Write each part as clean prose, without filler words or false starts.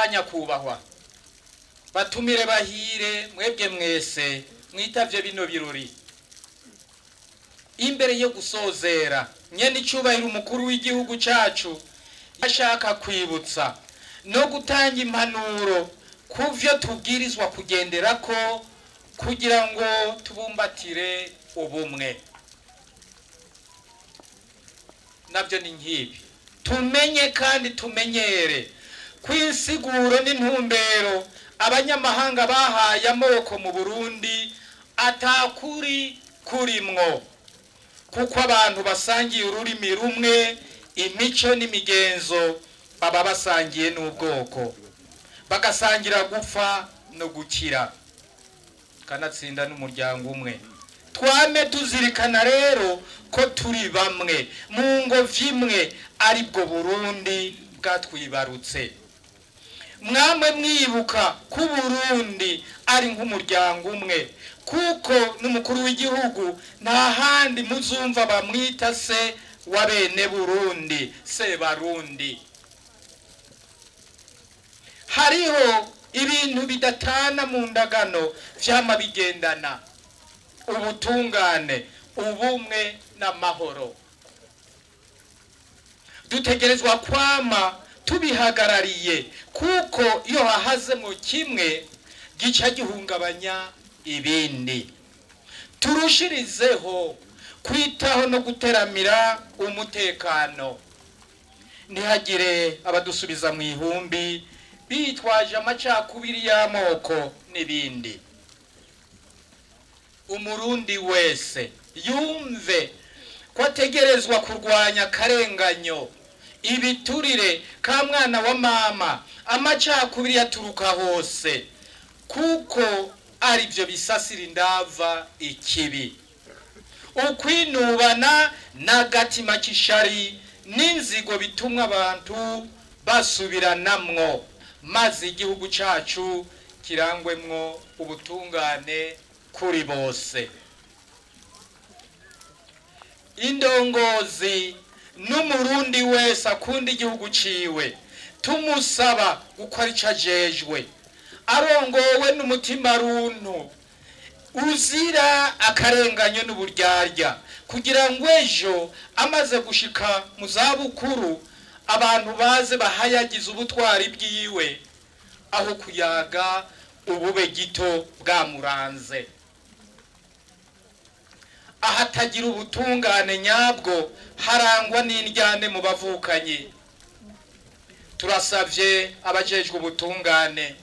banyakubahwa batumire bahire mwebwe mwese mwitavye bino birori. Imbere yo gusozera nyene icubahiro umukuru w'igihugu cacu ashaka kwibutsa no gutanga impanuro kuvyo tubwirizwa kugenderako kugira ngo tubumbatire ubumwe. Navyo ni nkibi, tumenye kandi tumenyere kwinsiguro n'intumbero abanyamahanga bahaye amoko mu Burundi atakuri kurimwo, kuko abantu basangiye ururimi rumwe, imico n'imigenzo, baba basangiye n'ubwoko, bagasangira gupfa no gukira, kanatsinda n'umuryango umwe. Twame tuzirikana rero ko turi bamwe mu ngobyi imwe, ari bwo Burundi bwatwibarutse. Mwamwe mwibuka ko Burundi ari nk'umuryango umwe, kuko n'umukuru w'igihugu nta handi muzumva bamwita se wa bene Burundi, se Barundi. Hariho ibintu bidatana mu ndagano vyama bigendana: ubutungane, ubumwe n'amahoro. Dutegerezwa kwama tubihagarariye, kuko iyo hahazemo kimwe gica gihungabanya ibindi. Turushirizeho kwitaho no guteramira umutekano, ntihagire abadusubiza mu ihumbi bitwaje amacakubiri y'amoko n'ibindi. Umurundi wese yumve ko ategerezwa kurwanya akarenganyo, ibiturire ka mwana wa mama, amacakubiri yaturuka hose, kuko ari byo bisasira indava ikibi. Ukwinubana n'agatima k'ishari n'inzigo bitumwa abantu basubiranamwo, maze igihugu cacu kirangwemwo ubutungane kuri bose. Indongozi n'umurundi wese akunda igihugu ciwe tumusaba gukora ico ajejwe, arongowe n'umutima runtu uzira akarenganyo n'uburyarya, kugira ngo ejo amaze gushika mu zabukuru abantu baze bahayagiza ubutwari bwiwe, aho kuyaga ubube gito bwamuranze. Ahatagira ubutungane nyabwo harangwa n'indyane mu bavukanye. Turasavye abajejwe ubutungane,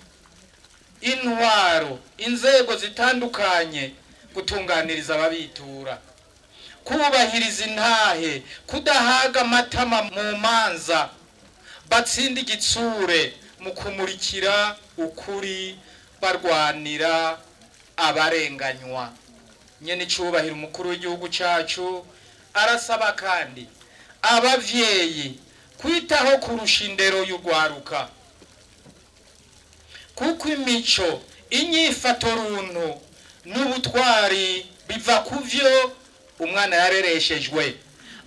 intwaro, inzego zitandukanye gutunganiriza ababitura, kubahiriza intahe, kudahaga amatama mu manza, batsinda igitsure mu kumurikira ukuri, barwanira abarenganywa. Nyene icubahiro umukuru w'igihugu cacu arasaba kandi abavyeyi kwitaho kurusha indero y'ugwaruka, kuko imico, inyifato runtu n'ubutwari biva kuvyo umwana yarereshejwe.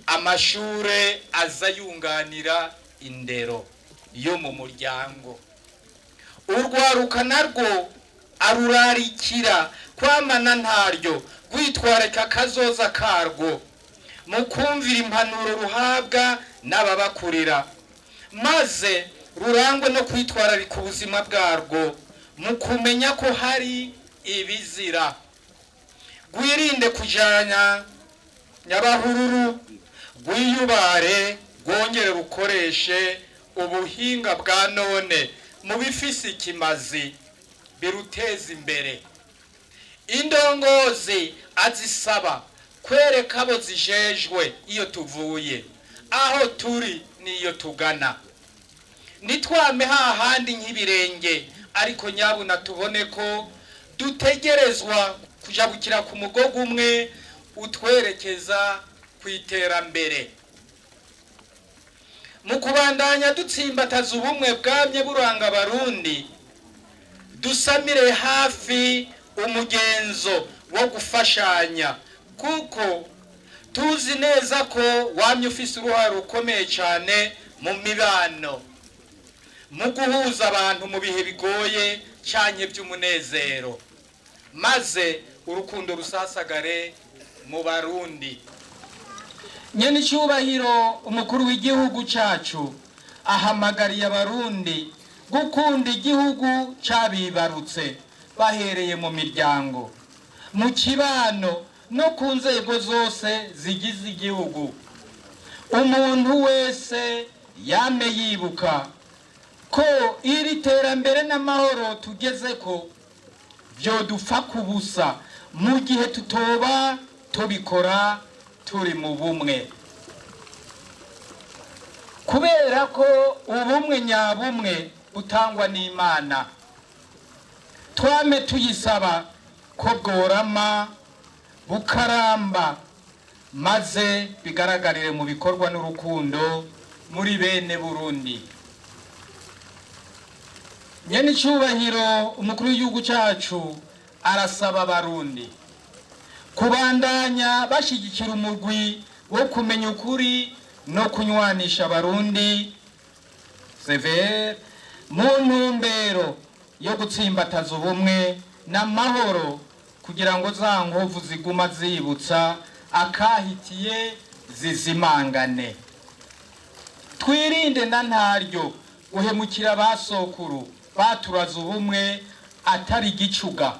Amashure aza yunganira indero yo mu muryango. Urwaruka narwo arurarikira kwamana ntaryo gwitwareka kazoza karwo, mu kumvira impanuro ruhabwa n'ababakurira, maze rurangwe no kwitwararika ubuzima bwarwo mu kumenya ko hari ibizira. Gwirinde kujanya nyabahururu, gwiyubare, gwongere rukoreshe ubuhinga bwa none mu bifise ikimazi biruteza imbere. Indongozi azisaba kwereka abo zijejwe iyo tuvuye, aho turi niyo tugana. Nitwame hahandi nk'ibirenge, ariko nyabuna tubone ko dutegerezwa kujabukira ku mugogo umwe utwerekeza kwiterambere. Mu kubandanya dutsimbataza ubumwe bwamye buranga Abarundi, dusamire hafi umugenzo wo gufashanya, kuko tuzi neza ko wamye ufise uruhare rukomeye cyane mu mibano. mu guhuza abantu mu bihe bigoye cyane by'umunezero, maze urukundo rusasagare mu Barundi. Nyene icyubahiro umukuru w'igihugu cyacu ahamagariye Abarundi gukunda igihugu cabibarutse bahereye mu miryango, mu kibano no ku nzego zose zigize igihugu. Umuntu wese yame yibuka ko iri terambere n'amahoro tugeze ko vyodupfa kubusa mu gihe tutoba tubikora turi mu bumwe, kubera ko ubumwe nyabumwe butangwa n'Imana. Twame tuyisaba ko bworama bukaramba, maze bigaragarire mu bikorwa n'urukundo muri bene Burundi. Nyene icyubahiro umukuru w'igihugu cyacu arasaba Abarundi kubandanya bashigikira umugwi wo kumenya ukuri no kunywanisha Abarundi severe mu ntumbero yo gutsimbataza ubumwe n'amahoro, kugira ngo za nkovu ziguma zibutsa akahitiye zizimangane. Twirinde na ntaryo guhemukira basokuru baturaza ubumwe atari gicuga.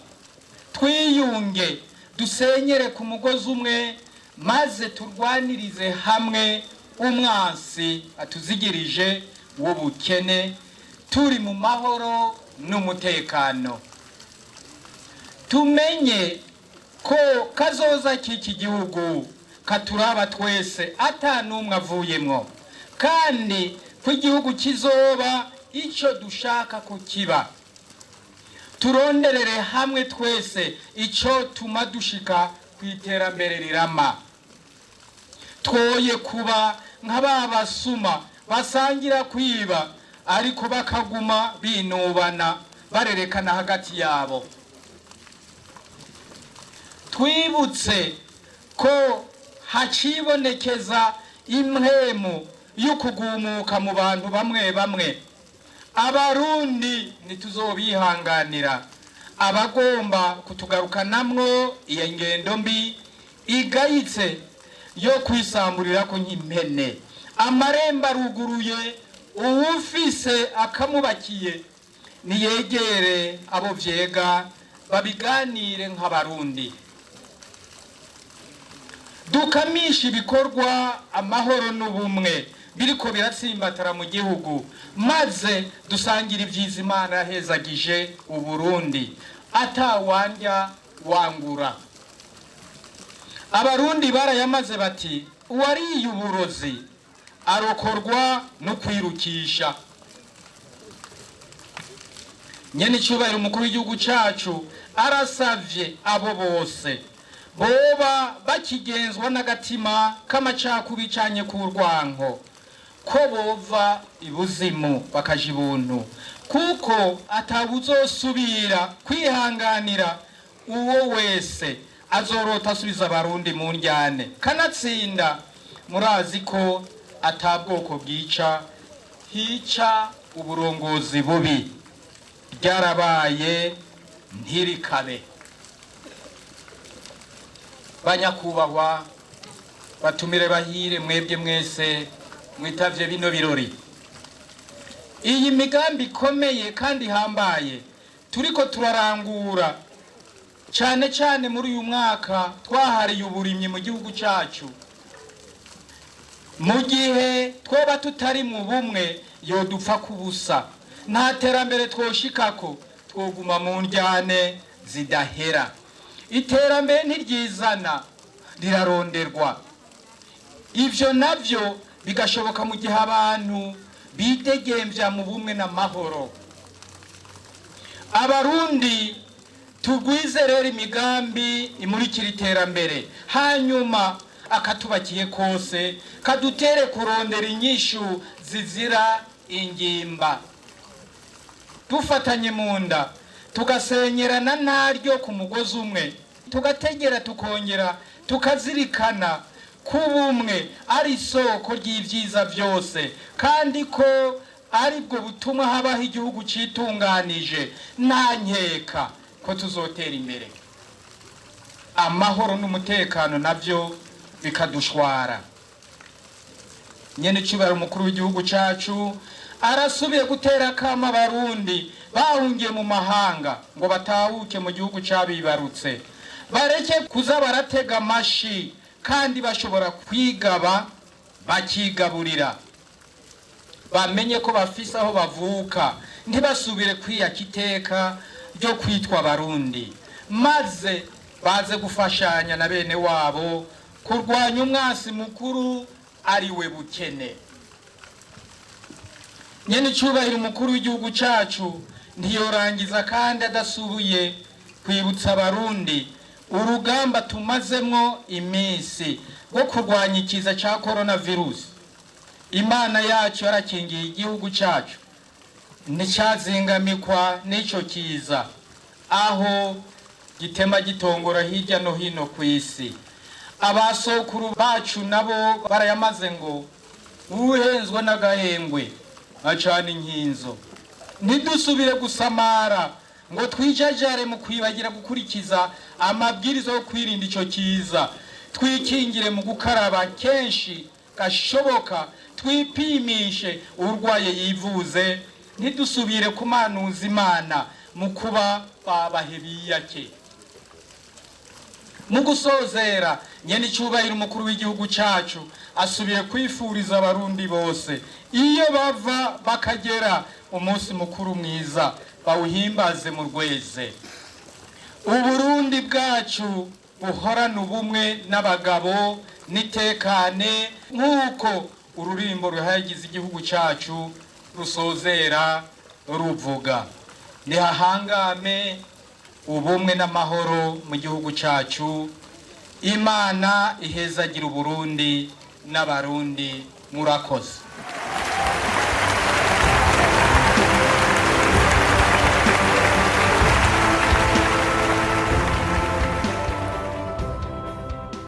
Twiyunge dusenyere ku mugozi umwe, maze turwanirize hamwe umwansi atuzigirije w'ubukene, turi mu mahoro n'umutekano. Tumenye ko kazoza k'iki gihugu katuraba twese atanumwe avuyemwo, kandi ko igihugu kizoba ico dushaka ko kiba. Turonderere hamwe twese ico tuma dushika kw'iterambere rirama. Twoye kuba nk'ababasuma basangira kwiba ariko bakaguma binubana barerekana hagati yabo. Twibutse ko hacibonekeza impwemu y'ukugumuka mu bantu bamwe bamwe. Abarundi ntituzobihanganira abagomba kutugarukanamwo iyo ngendo mbi igayitse yo kwisamburira ko nk'impene. Amarembo aruguruye, uwufise akamubakiye niyegere abo vyega babiganire nk'Abarundi. Dukamisha ibikorwa amahoro n'ubumwe biriko biratsimbatara mu gihugu, maze dusangira ivyiza Imana yahezagije Uburundi atawandya wangura. Abarundi barayamaze bati uwariye uburozi arokorwa no kwirukisha. Nyene icyubahiro umukuru w'igihugu cyacu arasavye abo bose boba bakigenzwa n'agatima k'amacakubiri canye ku rwanko ko bova ibuzimu bakaja ibuntu, kuko atabuzosubira kwihanganira uwo wese azorota asubiza Abarundi mu njyane. Kanatsinda murazi ko atabwoko bwica hica uburongozi bubi, ryarabaye ntirikabe. Banyakubahwa batumire bahire mwebwe mwese mwitavye bino birori. Iyi migambi ikomeye kandi hambaye turiko turarangura cyane cyane muri uyu mwaka twahariye uburimyi mu gihugu cyacu. Mu gihe twoba tutari mu bumwe yodupfa kubusa, nta terambere twoshikako, twoguma mu njyane zidahera. Iterambere ntiryizana, riraronderwa. Ivyo navyo bigashoboka mu gihe abantu bidegemvya mu bumwe n'amahoro. Abarundi tugwize rero imigambi imurikira iterambere, hanyuma akatubakiye kose kadutere kurondera inyishu zizira ingimba. Dufatanye mu nda tugasenyerana ntaryo ku mugozi umwe, tugategera tukongera tukazirikana ko ubumwe ari isoko ry'ivyiza vyose, kandi ko aribwo butuma habaho igihugu citunganije nta nkeka ko tuzotera imbere, amahoro n'umutekano navyo bikadushwara. Nyene cibara umukuru w'igihugu cacu arasubiye gutera akama abarundi bahungiye mu mahanga ngo batahuke mu gihugu cabibarutse, bareke kuza baratega amashi kandi bashobora kwigaba bakigaburira, bamenye ko bafise aho bavuka, ntibasubire kwiyaka iteka ryo kwitwa abarundi, maze baze gufashanya na bene wabo kurwanya umwasi mukuru ariwe bukene. Nyene icubahiro umukuru w'igihugu cacu ntiyorangiza kandi adasubiye kwibutsa abarundi urugamba tumazemwo iminsi rwo kurwanya ikiza ca coronavirus. Imana yacu yarakingiye igihugu cacu nticazingamikwa n'ico kiza, aho gitema gitongora hirya no hino kw'isi. Abasokuru bacu nabo barayamaze ngo uhenzwe n'agahengwe acana inkinzo. Ntidusubire gusamara ngo twijajare mu kwibagira gukurikiza amabwiriza yo kwirinda ico kiza, twikingire mu gukaraba kenshi gashoboka, twipimishe urwaye yivuze, ntidusubire kumanuza Imana mu kuba babahebiyake. Mu gusozera, nyene icubahiro umukuru w'igihugu cacu asubiye kwifuriza abarundi bose iyo bava bakagera umunsi mukuru mwiza bawuhimbaze mu rweze. Uburundi bwacu buhorana ubumwe n'abagabo nitekane nk'uko ururimbo ruhayagiza igihugu cacu rusozera ruvuga. Nihahangame ubumwe n'amahoro mu gihugu cacu. Imana ihezagira Uburundi n'abarundi. Murakoze.